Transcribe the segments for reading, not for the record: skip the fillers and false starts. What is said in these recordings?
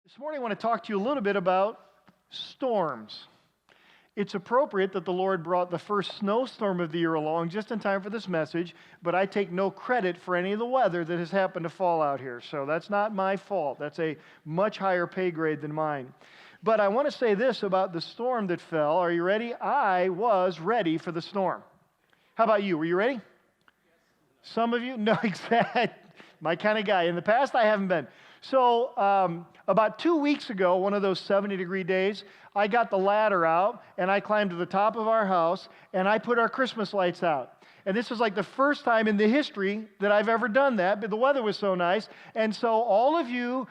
This morning I want to talk to you a little bit about storms. It's appropriate that the Lord brought the first snowstorm of the year along just in time for this message, but I take no credit for any of the weather that has happened to fall out here. So that's not my fault. That's a much higher pay grade than mine. But I want to say this about the storm that fell. Are you ready? I was ready for the storm. How about you? Were you ready? Some of you? No, exactly. My kind of guy. In the past, I haven't been. So about 2 weeks ago, one of those 70-degree days, I got the ladder out, and I climbed to the top of our house, and I put our Christmas lights out. And this was like the first time in the history that I've ever done that, but the weather was so nice. And so all of you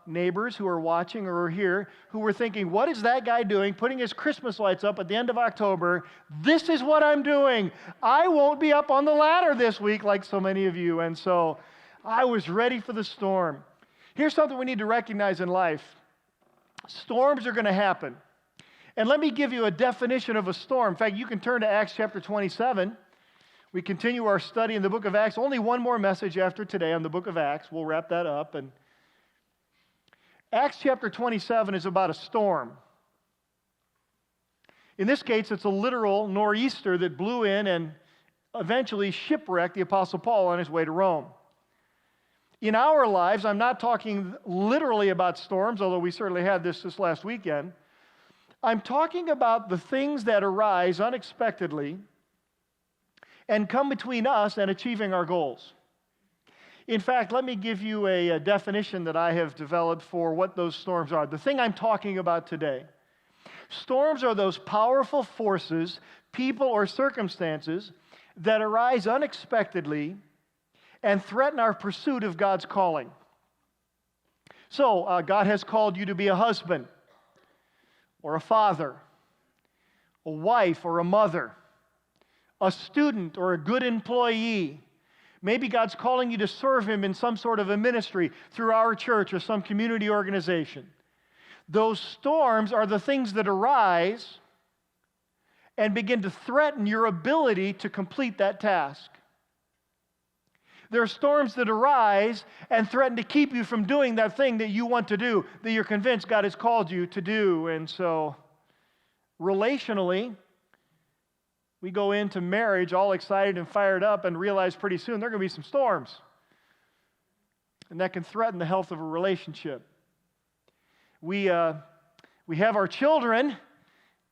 neighbors who are watching or are here, who were thinking, what is that guy doing, putting his Christmas lights up at the end of October? This is what I'm doing. I won't be up on the ladder this week like so many of you. And so I was ready for the storm. Here's something we need to recognize in life. Storms are going to happen. And let me give you a definition of a storm. In fact, you can turn to Acts chapter 27. We continue our study in the book of Acts. Only one more message after today on the book of Acts. We'll wrap that up. And Acts chapter 27 is about a storm. In this case, it's a literal nor'easter that blew in and eventually shipwrecked the Apostle Paul on his way to Rome. In our lives, I'm not talking literally about storms, although we certainly had this last weekend. I'm talking about the things that arise unexpectedly and come between us and achieving our goals. In fact, let me give you a definition that I have developed for what those storms are. The thing I'm talking about today. Storms are those powerful forces, people or circumstances that arise unexpectedly and threaten our pursuit of God's calling. So, God has called you to be a husband, or a father, a wife, or a mother, a student, or a good employee. Maybe God's calling you to serve Him in some sort of a ministry through our church or some community organization. Those storms are the things that arise and begin to threaten your ability to complete that task. There are storms that arise and threaten to keep you from doing that thing that you want to do, that you're convinced God has called you to do. And so, relationally, we go into marriage all excited and fired up and realize pretty soon there are going to be some storms. And that can threaten the health of a relationship. We have our children,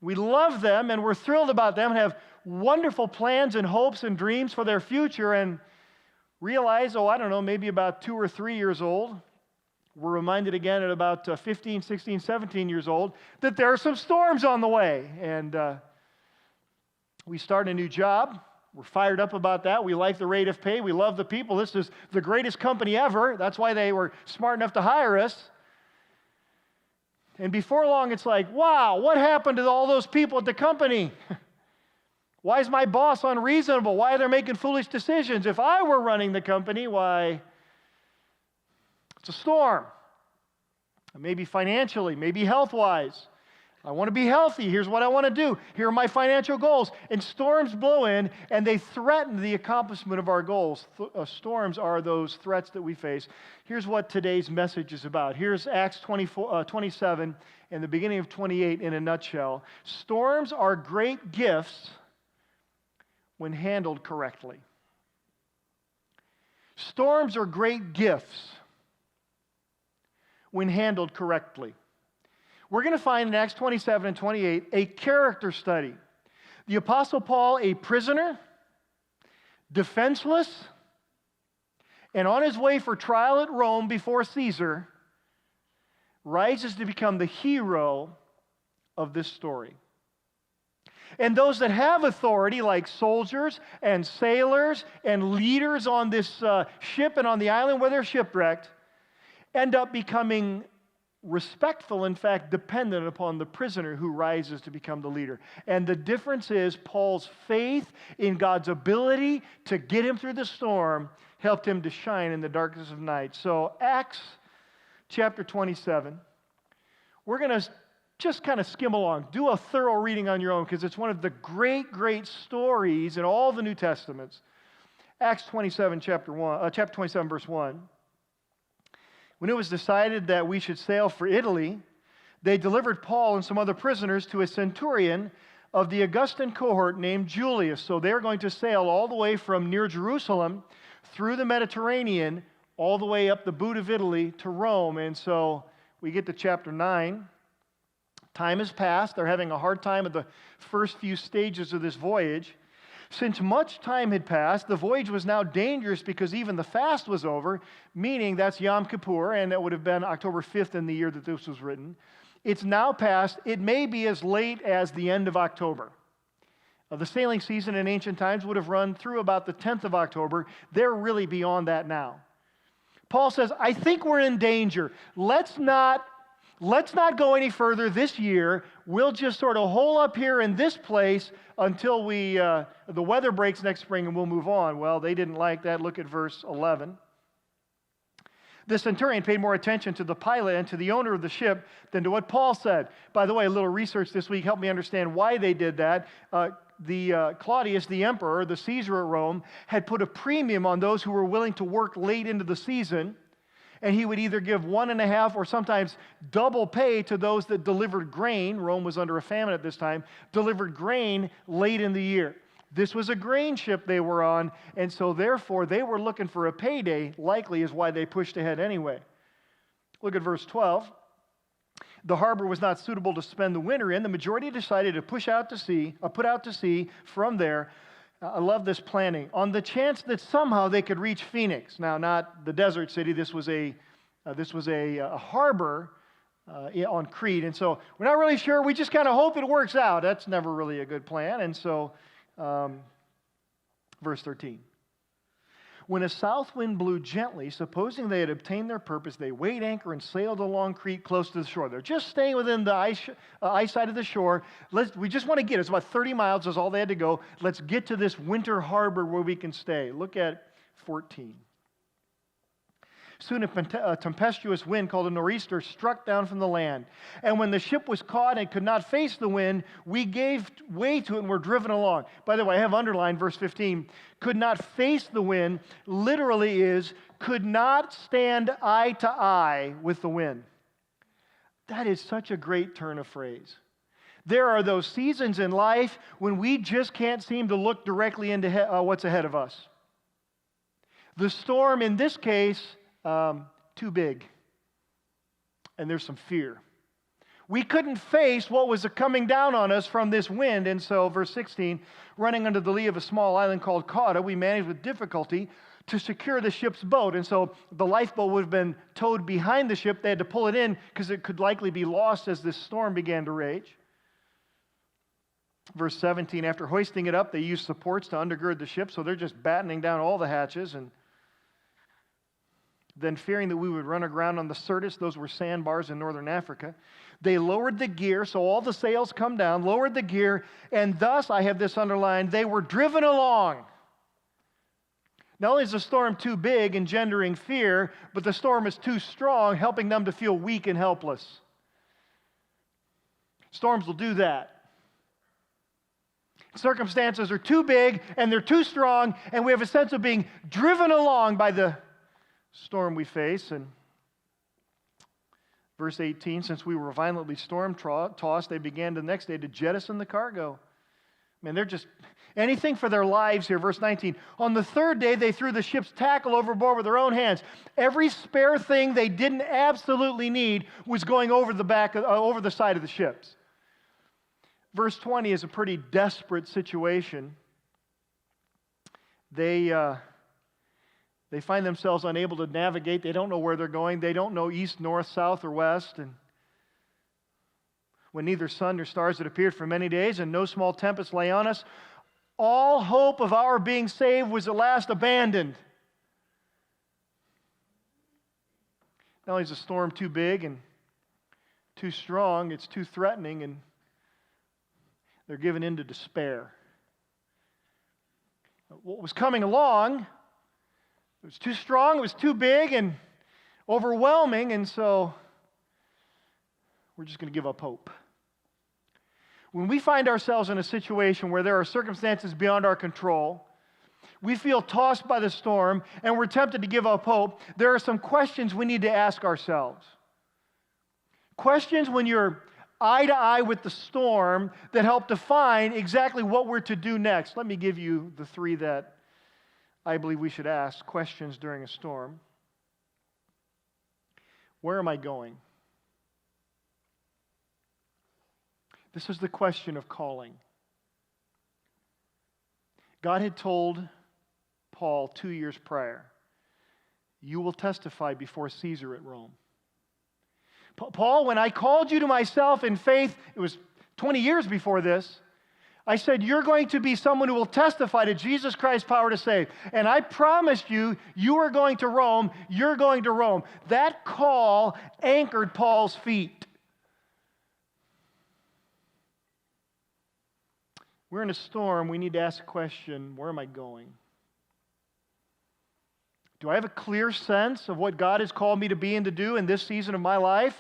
we love them, and we're thrilled about them, and have wonderful plans and hopes and dreams for their future, and realize, maybe about 2 or 3 years old, we're reminded again at about 15, 16, 17 years old, that there are some storms on the way. And we start a new job. We're fired up about that. We like the rate of pay. We love the people. This is the greatest company ever. That's why they were smart enough to hire us. And before long, it's like, wow, what happened to all those people at the company? Why is my boss unreasonable? Why are they making foolish decisions? If I were running the company, why, it's a storm. Maybe financially, maybe health-wise. I want to be healthy. Here's what I want to do. Here are my financial goals. And storms blow in, and they threaten the accomplishment of our goals. Storms are those threats that we face. Here's what today's message is about. Here's Acts 27 and the beginning of 28 in a nutshell. Storms are great gifts when handled correctly. Storms are great gifts when handled correctly. We're going to find in Acts 27 and 28 a character study. The Apostle Paul, a prisoner, defenseless, and on his way for trial at Rome before Caesar, rises to become the hero of this story. And those that have authority, like soldiers and sailors and leaders on this ship and on the island where they're shipwrecked, end up becoming respectful, in fact, dependent upon the prisoner who rises to become the leader. And the difference is Paul's faith in God's ability to get him through the storm helped him to shine in the darkness of night. So Acts chapter 27, we're going to just kind of skim along. Do a thorough reading on your own because it's one of the great, great stories in all the New Testaments. Acts 27, chapter 27, verse 1. When it was decided that we should sail for Italy, they delivered Paul and some other prisoners to a centurion of the Augustan cohort named Julius. So they're going to sail all the way from near Jerusalem through the Mediterranean, all the way up the boot of Italy to Rome. And so we get to chapter 9. Time has passed. They're having a hard time at the first few stages of this voyage. Since much time had passed, the voyage was now dangerous because even the fast was over, meaning that's Yom Kippur, and that would have been October 5th in the year that this was written. It's now past. It may be as late as the end of October. The sailing season in ancient times would have run through about the 10th of October. They're really beyond that now. Paul says, I think we're in danger. Let's not go any further this year. We'll just sort of hole up here in this place until the weather breaks next spring and we'll move on. Well, they didn't like that. Look at verse 11. The centurion paid more attention to the pilot and to the owner of the ship than to what Paul said. By the way, a little research this week helped me understand why they did that. Claudius, the emperor, the Caesar at Rome, had put a premium on those who were willing to work late into the season, and he would either give 1.5 or sometimes double pay to those that delivered grain. Rome was under a famine at this time, delivered grain late in the year. This was a grain ship they were on, and so therefore they were looking for a payday, likely is why they pushed ahead anyway. Look at verse 12. The harbor was not suitable to spend the winter in. The majority decided to put out to sea from there. I love this planning. On the chance that somehow they could reach Phoenix. Now, not the desert city. This was a harbor on Crete. And so we're not really sure. We just kind of hope it works out. That's never really a good plan. And so, verse 13. When a south wind blew gently, supposing they had obtained their purpose, they weighed anchor and sailed along Crete close to the shore. They're just staying within the eyesight of the shore. We just want to get, it's about 30 miles is all they had to go. Let's get to this winter harbor where we can stay. Look at 14. Soon a tempestuous wind called a nor'easter struck down from the land. And when the ship was caught and could not face the wind, we gave way to it and were driven along. By the way, I have underlined verse 15. Could not face the wind literally is could not stand eye to eye with the wind. That is such a great turn of phrase. There are those seasons in life when we just can't seem to look directly into what's ahead of us. The storm in this case, too big. And there's some fear. We couldn't face what was coming down on us from this wind. And so, verse 16, running under the lee of a small island called Cauda, we managed with difficulty to secure the ship's boat. And so the lifeboat would have been towed behind the ship. They had to pull it in because it could likely be lost as this storm began to rage. Verse 17, after hoisting it up, they used supports to undergird the ship. So they're just battening down all the hatches. And then fearing that we would run aground on the Syrtis, those were sandbars in northern Africa, they lowered the gear, so all the sails come down, lowered the gear, and thus, I have this underlined, they were driven along. Not only is the storm too big, engendering fear, but the storm is too strong, helping them to feel weak and helpless. Storms will do that. Circumstances are too big, and they're too strong, and we have a sense of being driven along by the storm we face. And verse 18, since we were violently storm-tossed, they began the next day to jettison the cargo. Man, they're just anything for their lives here. Verse 19, on the third day, they threw the ship's tackle overboard with their own hands. Every spare thing they didn't absolutely need was going over the side of the ships. Verse 20 is a pretty desperate situation. They find themselves unable to navigate. They don't know where they're going. They don't know east, north, south, or west. And when neither sun nor stars had appeared for many days and no small tempest lay on us, all hope of our being saved was at last abandoned. Not only is the storm too big and too strong, it's too threatening, and they're given into despair. What was coming along, it was too strong, it was too big and overwhelming, and so we're just going to give up hope. When we find ourselves in a situation where there are circumstances beyond our control, we feel tossed by the storm, and we're tempted to give up hope, there are some questions we need to ask ourselves. Questions when you're eye to eye with the storm that help define exactly what we're to do next. Let me give you the three that I believe we should ask questions during a storm. Where am I going? This is the question of calling. God had told Paul 2 years prior, you will testify before Caesar at Rome. Paul, when I called you to myself in faith, it was 20 years before this, I said, you're going to be someone who will testify to Jesus Christ's power to save. And I promised you, you are going to Rome, you're going to Rome. That call anchored Paul's feet. We're in a storm. We need to ask a question, where am I going? Do I have a clear sense of what God has called me to be and to do in this season of my life?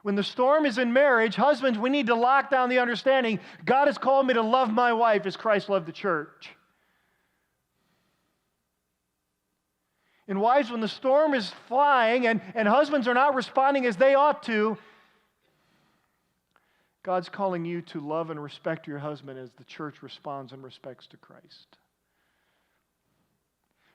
When the storm is in marriage, husbands, we need to lock down the understanding God has called me to love my wife as Christ loved the church. And wives, when the storm is flying and husbands are not responding as they ought to, God's calling you to love and respect your husband as the church responds and respects to Christ.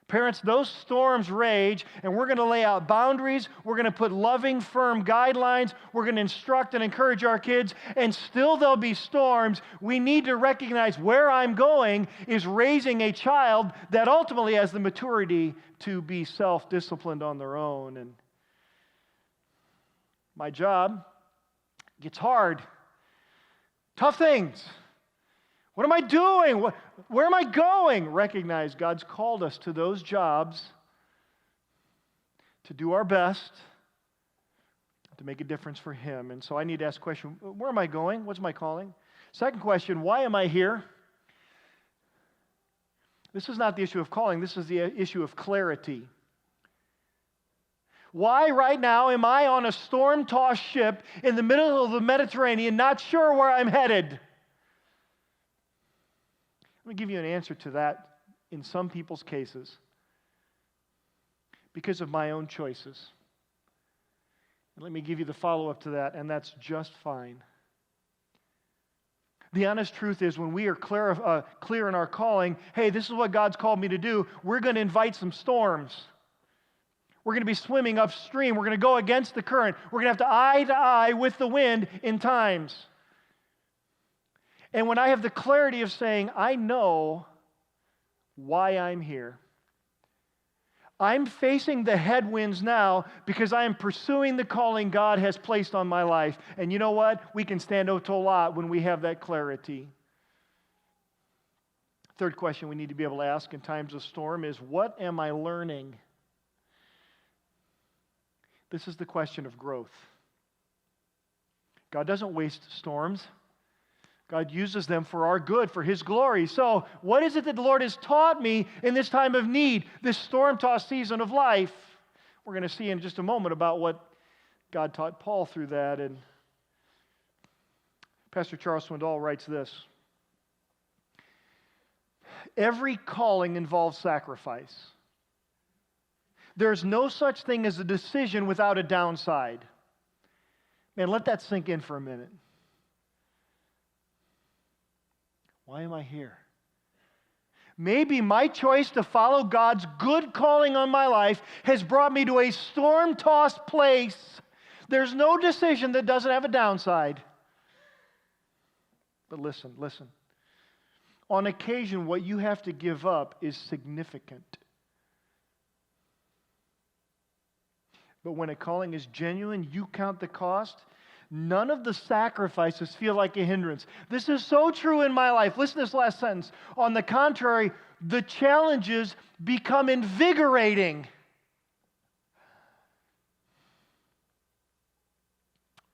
Parents, those storms rage, and we're going to lay out boundaries. We're going to put loving, firm guidelines. We're going to instruct and encourage our kids, and still there'll be storms. We need to recognize where I'm going is raising a child that ultimately has the maturity to be self-disciplined on their own. And my job gets hard. Tough things. What am I doing? Where am I going? Recognize God's called us to those jobs to do our best to make a difference for Him. And so I need to ask the question, where am I going? What's my calling? Second question, why am I here? This is not the issue of calling. This is the issue of clarity. Why right now am I on a storm-tossed ship in the middle of the Mediterranean, not sure where I'm headed? Let me give you an answer to that in some people's cases. Because of my own choices. And let me give you the follow-up to that, and that's just fine. The honest truth is when we are clear in our calling, hey, this is what God's called me to do, we're going to invite some storms. We're going to be swimming upstream. We're going to go against the current. We're going to have to eye with the wind in times. And when I have the clarity of saying, I know why I'm here. I'm facing the headwinds now because I am pursuing the calling God has placed on my life. And you know what? We can stand out to a lot when we have that clarity. Third question we need to be able to ask in times of storm is, what am I learning? This is the question of growth. God doesn't waste storms. God uses them for our good, for His glory. So, what is it that the Lord has taught me in this time of need, this storm-tossed season of life? We're going to see in just a moment about what God taught Paul through that. And Pastor Charles Swindoll writes this: every calling involves sacrifice. There's no such thing as a decision without a downside. Man, let that sink in for a minute. Why am I here? Maybe my choice to follow God's good calling on my life has brought me to a storm-tossed place. There's no decision that doesn't have a downside. But listen. On occasion, what you have to give up is significant. But when a calling is genuine, you count the cost. None of the sacrifices feel like a hindrance. This is so true in my life. Listen to this last sentence. On the contrary, the challenges become invigorating.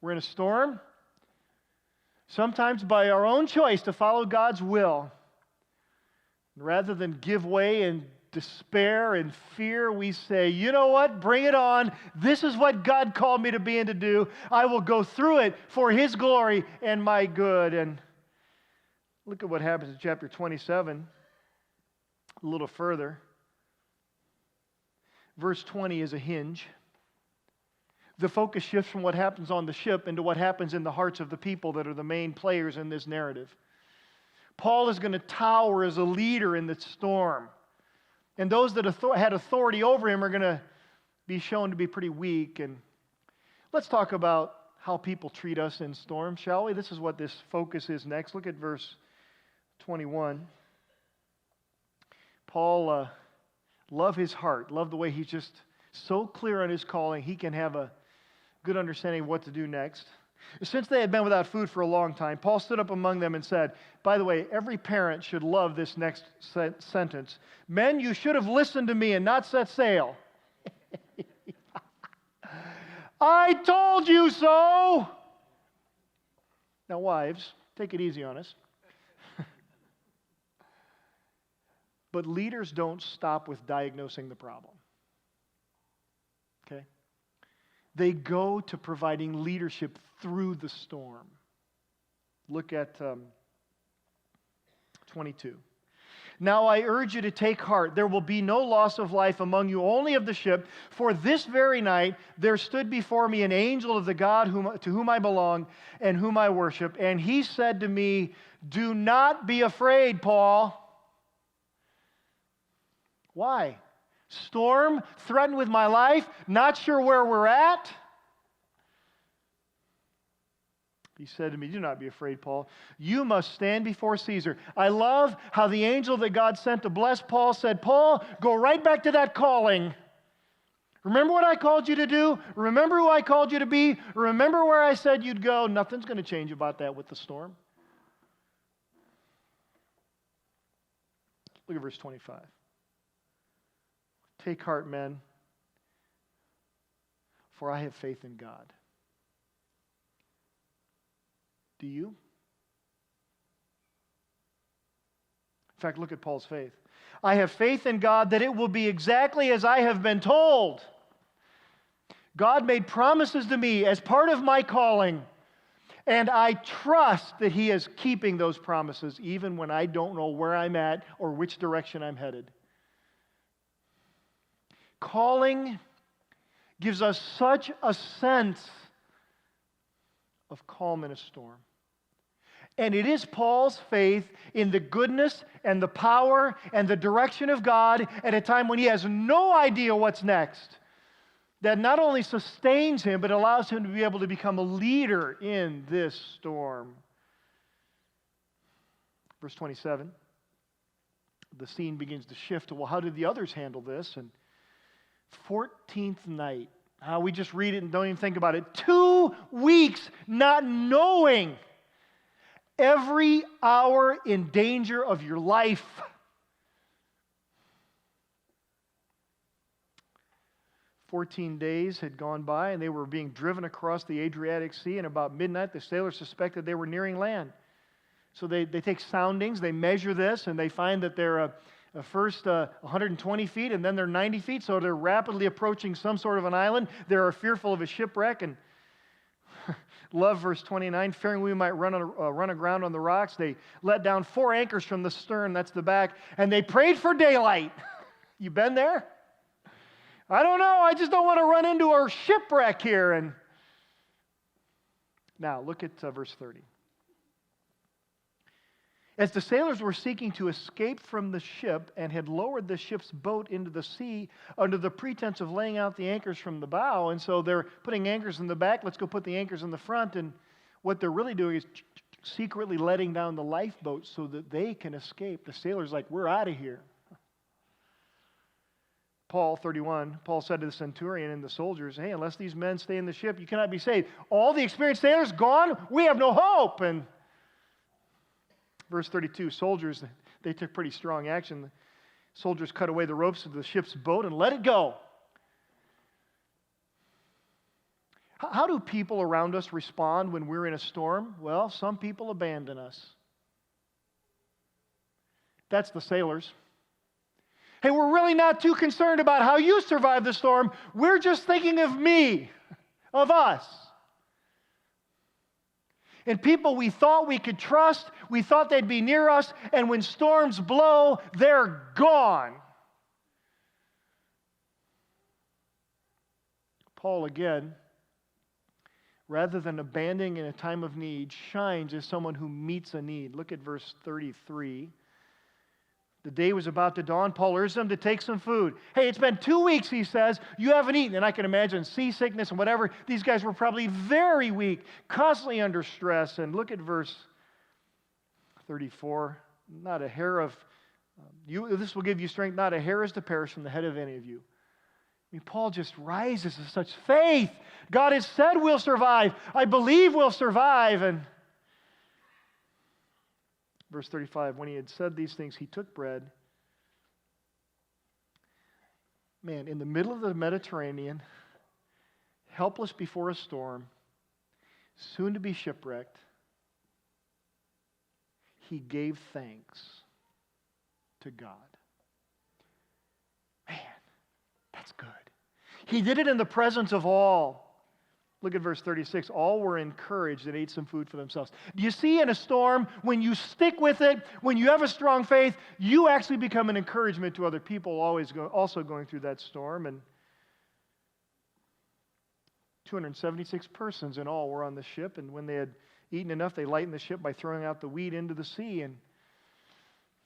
We're in a storm, sometimes by our own choice to follow God's will. Rather than give way and despair and fear, we say, you know what? Bring it on. This is what God called me to be and to do. I will go through it for His glory and my good. And look at what happens in chapter 27. A little further, verse 20 is a hinge. The focus shifts from what happens on the ship into what happens in the hearts of the people that are the main players in this narrative. Paul is going to tower as a leader in the storm. And those that had authority over him are going to be shown to be pretty weak. And let's talk about how people treat us in storms, shall we? This is what this focus is next. Look at verse 21. Paul, love his heart. Love the way he's just so clear on his calling, he can have a good understanding of what to do next. Since they had been without food for a long time, Paul stood up among them and said, by the way, every parent should love this next sentence. Men, you should have listened to me and not set sail. I told you so. Now, wives, take it easy on us. But leaders don't stop with diagnosing the problem. Okay? They go to providing leadership through the storm. Look at 22. Now I urge you to take heart. There will be no loss of life among you, only of the ship. For this very night there stood before me an angel of the God to whom I belong and whom I worship. And he said to me, do not be afraid, Paul. Why? Storm, threatened with my life, not sure where we're at. He said to me, do not be afraid, Paul. You must stand before Caesar. I love how the angel that God sent to bless Paul said, Paul, go right back to that calling. Remember what I called you to do? Remember who I called you to be? Remember where I said you'd go? Nothing's going to change about that with the storm. Look at verse 25. Take heart, men, for I have faith in God. Do you? In fact, look at Paul's faith. I have faith in God that it will be exactly as I have been told. God made promises to me as part of my calling, and I trust that He is keeping those promises even when I don't know where I'm at or which direction I'm headed. Calling gives us such a sense of calm in a storm. And it is Paul's faith in the goodness and the power and the direction of God at a time when he has no idea what's next that not only sustains him, but allows him to be able to become a leader in this storm. Verse 27, the scene begins to shift to, well, how did the others handle this? And 14th night, we just read it and don't even think about it. 2 weeks not knowing. Every hour in danger of your life. "14 days had gone by, and they were being driven across the Adriatic Sea, and about midnight the sailors suspected they were nearing land. So they take soundings, they measure this, and they find that they're first 120 feet, and then they're 90 feet, so they're rapidly approaching some sort of an island. They are fearful of a shipwreck, and love verse 29, fearing we might run aground on the rocks, they let down 4 anchors from the stern, that's the back, and they prayed for daylight." You been there? I don't know, I just don't want to run into a shipwreck here. And now look at verse 30. As the sailors were seeking to escape from the ship and had lowered the ship's boat into the sea under the pretense of laying out the anchors from the bow, and so they're putting anchors in the back, let's go put the anchors in the front, and what they're really doing is secretly letting down the lifeboat so that they can escape. The sailors are like, we're out of here. Paul, 31, Paul said to the centurion and the soldiers, hey, unless these men stay in the ship, you cannot be saved. All the experienced sailors gone? We have no hope. And verse 32, soldiers, they took pretty strong action. The soldiers cut away the ropes of the ship's boat and let it go. How do people around us respond when we're in a storm? Well, some people abandon us. That's the sailors. Hey, we're really not too concerned about how you survive the storm. We're just thinking of me, of us. And people we thought we could trust, we thought they'd be near us, and when storms blow, they're gone. Paul, again, rather than abandoning in a time of need, shines as someone who meets a need. Look at verse 33. The day was about to dawn. Paul urged them to take some food. Hey, it's been 2 weeks, he says. You haven't eaten. And I can imagine seasickness and whatever. These guys were probably very weak, constantly under stress. And look at verse 34. Not a hair of you. This will give you strength. Not a hair is to perish from the head of any of you. I mean, Paul just rises to such faith. God has said we'll survive. I believe we'll survive. And verse 35, when he had said these things, he took bread. Man, in the middle of the Mediterranean, helpless before a storm, soon to be shipwrecked, he gave thanks to God. Man, that's good. He did it in the presence of all. Look at verse 36. All were encouraged and ate some food for themselves. Do you see in a storm, when you stick with it, when you have a strong faith, you actually become an encouragement to other people also going through that storm. And 276 persons in all were on the ship, and when they had eaten enough, they lightened the ship by throwing out the wheat into the sea. And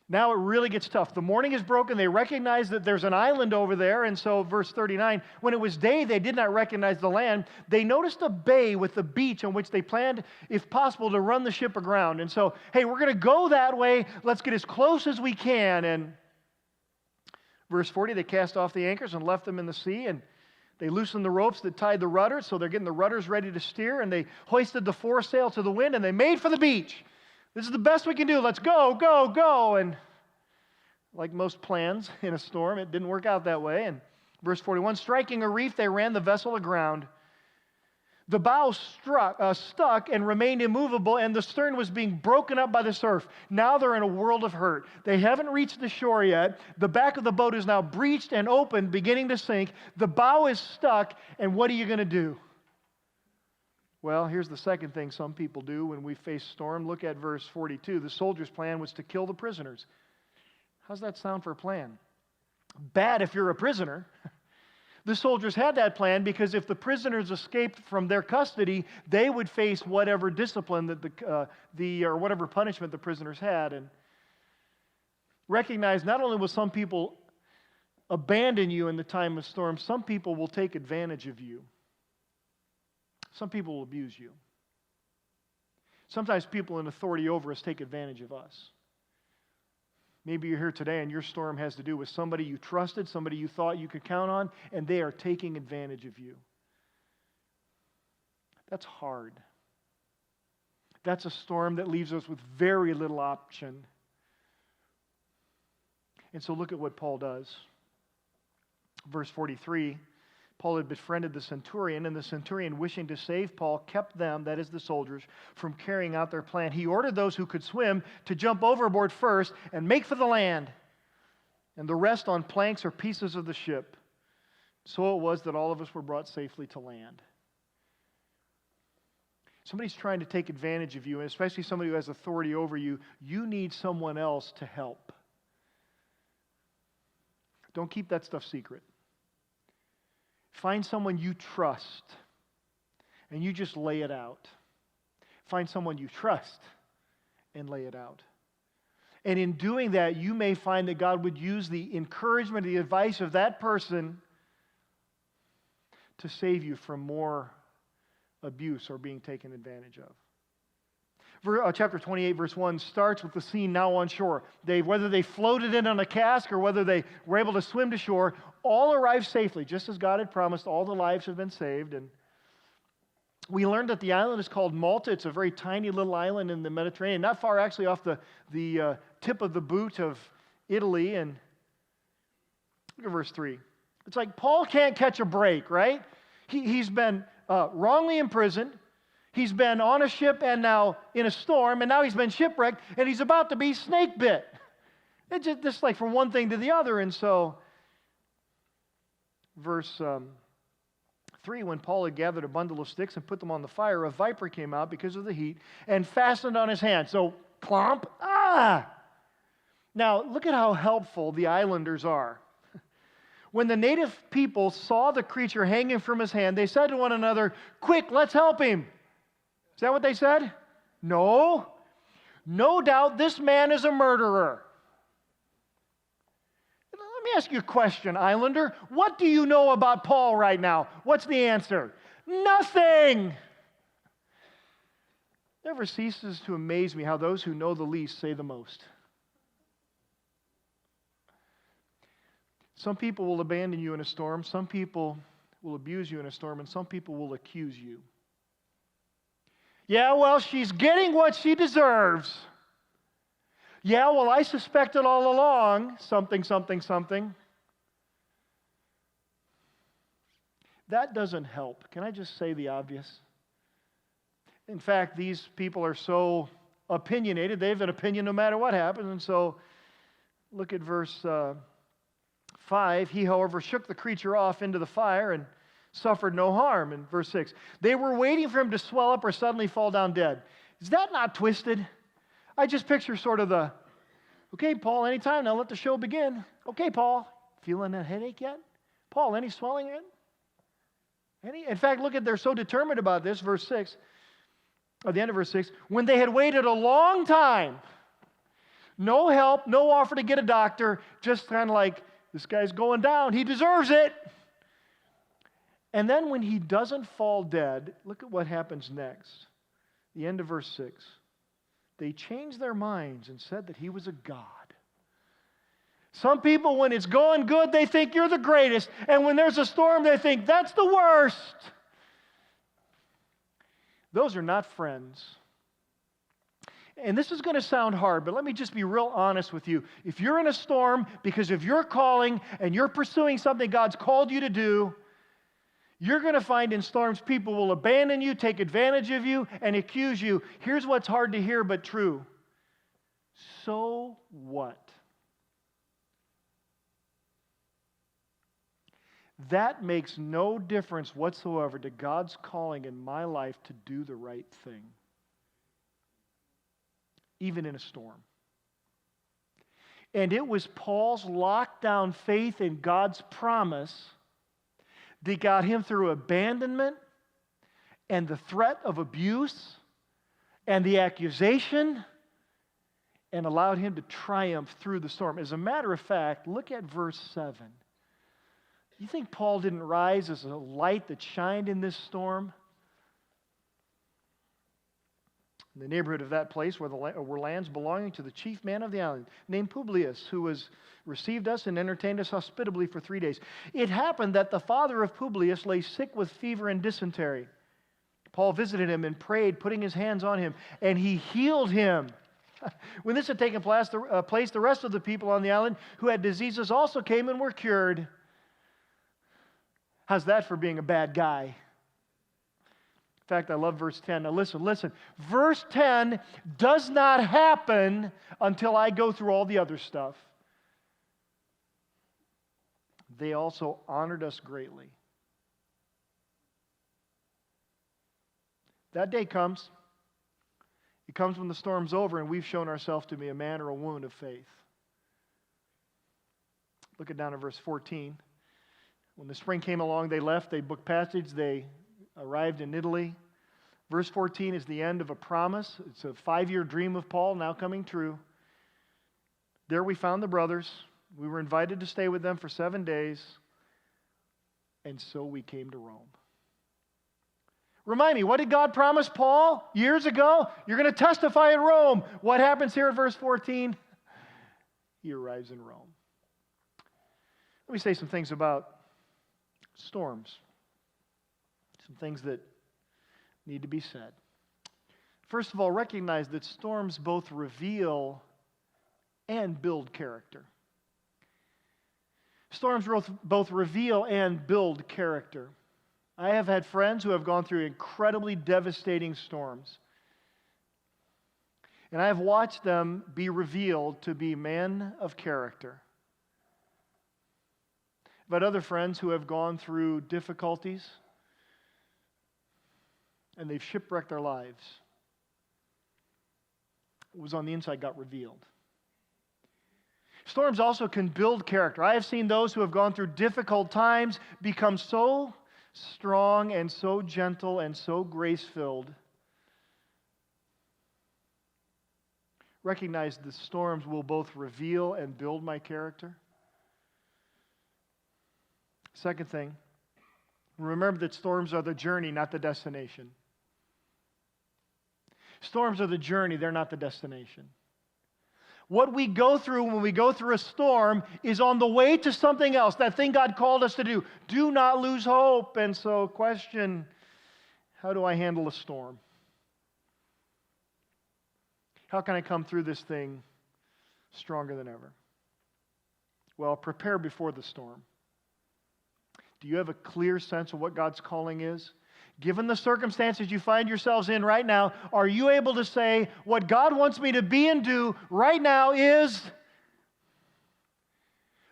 now it really gets tough. The morning is broken. They recognize that there's an island over there. And so, verse 39, when it was day, they did not recognize the land. They noticed a bay with the beach on which they planned, if possible, to run the ship aground. And so, hey, we're going to go that way. Let's get as close as we can. And verse 40, they cast off the anchors and left them in the sea. And they loosened the ropes that tied the rudders. So they're getting the rudders ready to steer. And they hoisted the foresail to the wind. And they made for the beach. This is the best we can do. Let's go, go, go. And like most plans in a storm, it didn't work out that way. And verse 41, striking a reef, they ran the vessel aground. The bow stuck and remained immovable, and the stern was being broken up by the surf. Now they're in a world of hurt. They haven't reached the shore yet. The back of the boat is now breached and open, beginning to sink. The bow is stuck, and what are you going to do? Well, here's the second thing some people do when we face storm. Look at verse 42. The soldiers' plan was to kill the prisoners. How's that sound for a plan? Bad if you're a prisoner. The soldiers had that plan because if the prisoners escaped from their custody, they would face whatever discipline that or whatever punishment the prisoners had. And recognize not only will some people abandon you in the time of storm, some people will take advantage of you. Some people will abuse you. Sometimes people in authority over us take advantage of us. Maybe you're here today and your storm has to do with somebody you trusted, somebody you thought you could count on, and they are taking advantage of you. That's hard. That's a storm that leaves us with very little option. And so look at what Paul does. Verse 43. Paul had befriended the centurion, and the centurion, wishing to save Paul, kept them, that is the soldiers, from carrying out their plan. He ordered those who could swim to jump overboard first and make for the land, and the rest on planks or pieces of the ship. So it was that all of us were brought safely to land. Somebody's trying to take advantage of you, and especially somebody who has authority over you. You need someone else to help. Don't keep that stuff secret. Find someone you trust, and you just lay it out. Find someone you trust, and lay it out. And in doing that, you may find that God would use the encouragement, the advice of that person to save you from more abuse or being taken advantage of. Chapter 28, verse 1 starts with the scene now on shore. Whether they floated in on a cask or whether they were able to swim to shore, all arrived safely, just as God had promised. All the lives have been saved. And we learned that the island is called Malta. It's a very tiny little island in the Mediterranean, not far actually off the tip of the boot of Italy. And look at verse 3. It's like Paul can't catch a break, right? He's been wrongly imprisoned. He's been on a ship and now in a storm, and now he's been shipwrecked, and he's about to be snake bit. It's just like from one thing to the other. And so, verse 3, when Paul had gathered a bundle of sticks and put them on the fire, a viper came out because of the heat and fastened on his hand. So, clomp, Now, look at how helpful the islanders are. When the native people saw the creature hanging from his hand, they said to one another, "Quick, let's help him." Is that what they said? No. No doubt this man is a murderer. Let me ask you a question, Islander. What do you know about Paul right now? What's the answer? Nothing. Never ceases to amaze me how those who know the least say the most. Some people will abandon you in a storm. Some people will abuse you in a storm. And some people will accuse you. Yeah, well, she's getting what she deserves. Yeah, well, I suspected all along something, something, something. That doesn't help. Can I just say the obvious? In fact, these people are so opinionated, they have an opinion no matter what happens. And so, look at verse 5. He, however, shook the creature off into the fire and suffered no harm. In verse 6, they were waiting for him to swell up or suddenly fall down dead. Is that not twisted? I just picture sort of the, okay, Paul, anytime, now let the show begin. Okay, Paul, feeling that headache yet? Paul, any swelling yet? In fact, look at, they're so determined about this, verse 6, at the end of verse 6, when they had waited a long time, no help, no offer to get a doctor, just kind of like, this guy's going down, he deserves it. And then when he doesn't fall dead, look at what happens next. The end of verse 6. They changed their minds and said that he was a god. Some people, when it's going good, they think you're the greatest. And when there's a storm, they think that's the worst. Those are not friends. And this is going to sound hard, but let me just be real honest with you. If you're in a storm because of your calling and you're pursuing something God's called you to do, you're going to find in storms people will abandon you, take advantage of you, and accuse you. Here's what's hard to hear but true. So what? That makes no difference whatsoever to God's calling in my life to do the right thing, even in a storm. And it was Paul's lockdown faith in God's promise that got him through abandonment and the threat of abuse and the accusation and allowed him to triumph through the storm. As a matter of fact, look at verse 7. You think Paul didn't rise as a light that shined in this storm? In the neighborhood of that place were lands belonging to the chief man of the island, named Publius, who received us and entertained us hospitably for 3 days. It happened that the father of Publius lay sick with fever and dysentery. Paul visited him and prayed, putting his hands on him, and he healed him. When this had taken place, the rest of the people on the island who had diseases also came and were cured. How's that for being a bad guy? In fact, I love verse 10. Now listen. Verse 10 does not happen until I go through all the other stuff. They also honored us greatly. That day comes. It comes when the storm's over and we've shown ourselves to be a man or a woman of faith. Look at down at verse 14. When the spring came along, they left. They booked passage. They arrived in Italy. Verse 14 is the end of a promise. It's a 5-year dream of Paul now coming true. There we found the brothers. We were invited to stay with them for 7 days. And so we came to Rome. Remind me, what did God promise Paul years ago? You're going to testify in Rome. What happens here at verse 14? He arrives in Rome. Let me say some things about storms. Some things that need to be said. First of all, recognize that storms both reveal and build character. Storms both reveal and build character. I have had friends who have gone through incredibly devastating storms. And I have watched them be revealed to be men of character. But other friends who have gone through difficulties, and they've shipwrecked their lives. What was on the inside got revealed. Storms also can build character. I have seen those who have gone through difficult times become so strong and so gentle and so grace-filled. Recognize the storms will both reveal and build my character. Second thing, remember that storms are the journey, not the destination. Storms are the journey, they're not the destination. What we go through when we go through a storm is on the way to something else, that thing God called us to do. Do not lose hope. And so, question, how do I handle a storm? How can I come through this thing stronger than ever? Well, prepare before the storm. Do you have a clear sense of what God's calling is? Given the circumstances you find yourselves in right now, are you able to say, what God wants me to be and do right now is?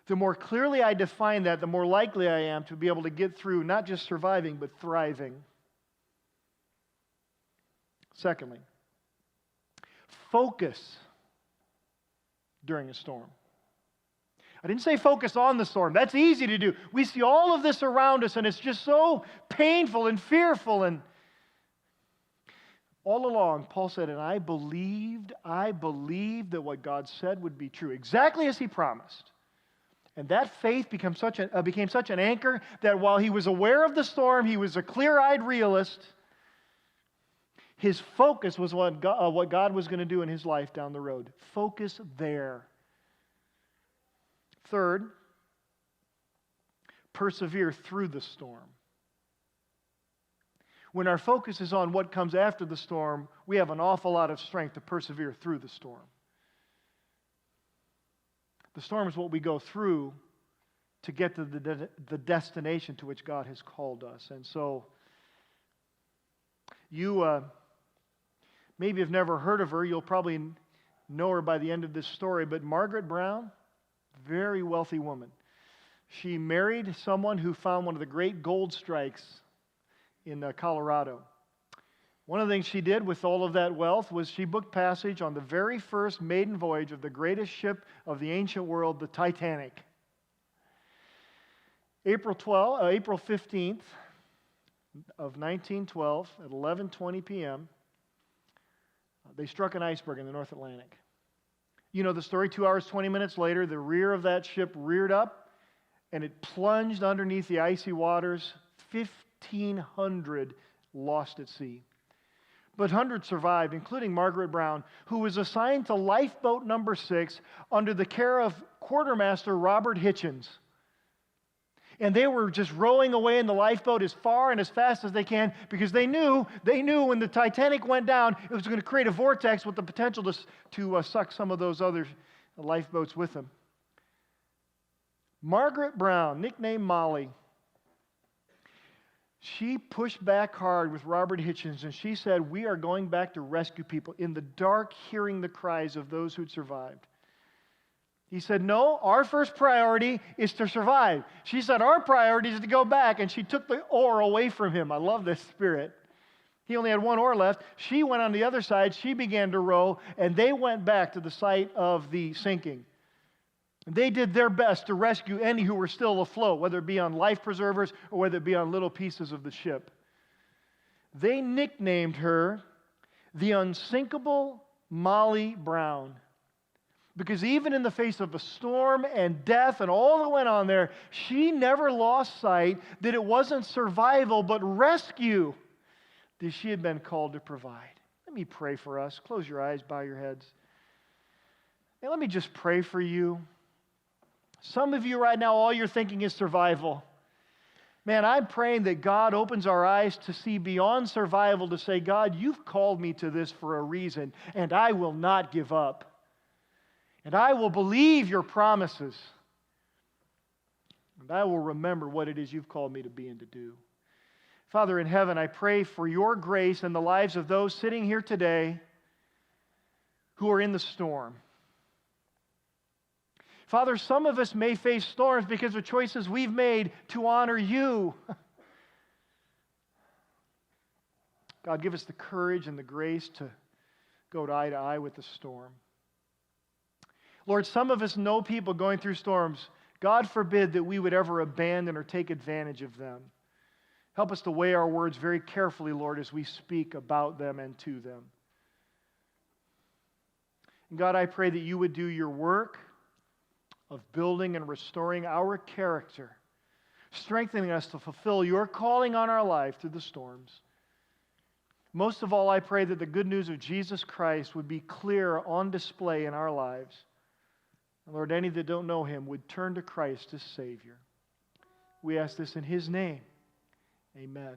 The more clearly I define that, the more likely I am to be able to get through not just surviving, but thriving. Secondly, focus during a storm. I didn't say focus on the storm. That's easy to do. We see all of this around us, and it's just so painful and fearful. And all along, Paul said, and I believed that what God said would be true, exactly as he promised. And that faith became such an anchor that while he was aware of the storm, he was a clear-eyed realist. His focus was what God was going to do in his life down the road. Focus there. Third, persevere through the storm. When our focus is on what comes after the storm, we have an awful lot of strength to persevere through the storm. The storm is what we go through to get to the destination to which God has called us. And so, you maybe have never heard of her. You'll probably know her by the end of this story. But Margaret Brown, very wealthy woman. She married someone who found one of the great gold strikes in Colorado. One of the things she did with all of that wealth was she booked passage on the very first maiden voyage of the greatest ship of the ancient world, the Titanic. April 15th of 1912 at 11:20 p.m., they struck an iceberg in the North Atlantic. You know the story. 2 hours, 20 minutes later, the rear of that ship reared up, and it plunged underneath the icy waters. 1,500 lost at sea. But hundreds survived, including Margaret Brown, who was assigned to lifeboat number 6 under the care of quartermaster Robert Hitchens. And they were just rowing away in the lifeboat as far and as fast as they can because they knew when the Titanic went down, it was going to create a vortex with the potential to suck some of those other lifeboats with them. Margaret Brown, nicknamed Molly, she pushed back hard with Robert Hitchens, and she said, we are going back to rescue people in the dark, hearing the cries of those who'd survived. He said, no, our first priority is to survive. She said, our priority is to go back, and she took the oar away from him. I love this spirit. He only had one oar left. She went on the other side. She began to row, and they went back to the site of the sinking. They did their best to rescue any who were still afloat, whether it be on life preservers or whether it be on little pieces of the ship. They nicknamed her the unsinkable Molly Brown. Because even in the face of a storm and death and all that went on there, she never lost sight that it wasn't survival but rescue that she had been called to provide. Let me pray for us. Close your eyes, bow your heads. And let me just pray for you. Some of you right now, all you're thinking is survival. Man, I'm praying that God opens our eyes to see beyond survival, to say, God, you've called me to this for a reason, and I will not give up. And I will believe your promises. And I will remember what it is you've called me to be and to do. Father in heaven, I pray for your grace in the lives of those sitting here today who are in the storm. Father, some of us may face storms because of choices we've made to honor you. God, give us the courage and the grace to go eye to eye with the storm. Lord, some of us know people going through storms. God forbid that we would ever abandon or take advantage of them. Help us to weigh our words very carefully, Lord, as we speak about them and to them. And God, I pray that you would do your work of building and restoring our character, strengthening us to fulfill your calling on our life through the storms. Most of all, I pray that the good news of Jesus Christ would be clear on display in our lives. And Lord, any that don't know him would turn to Christ as Savior. We ask this in his name. Amen.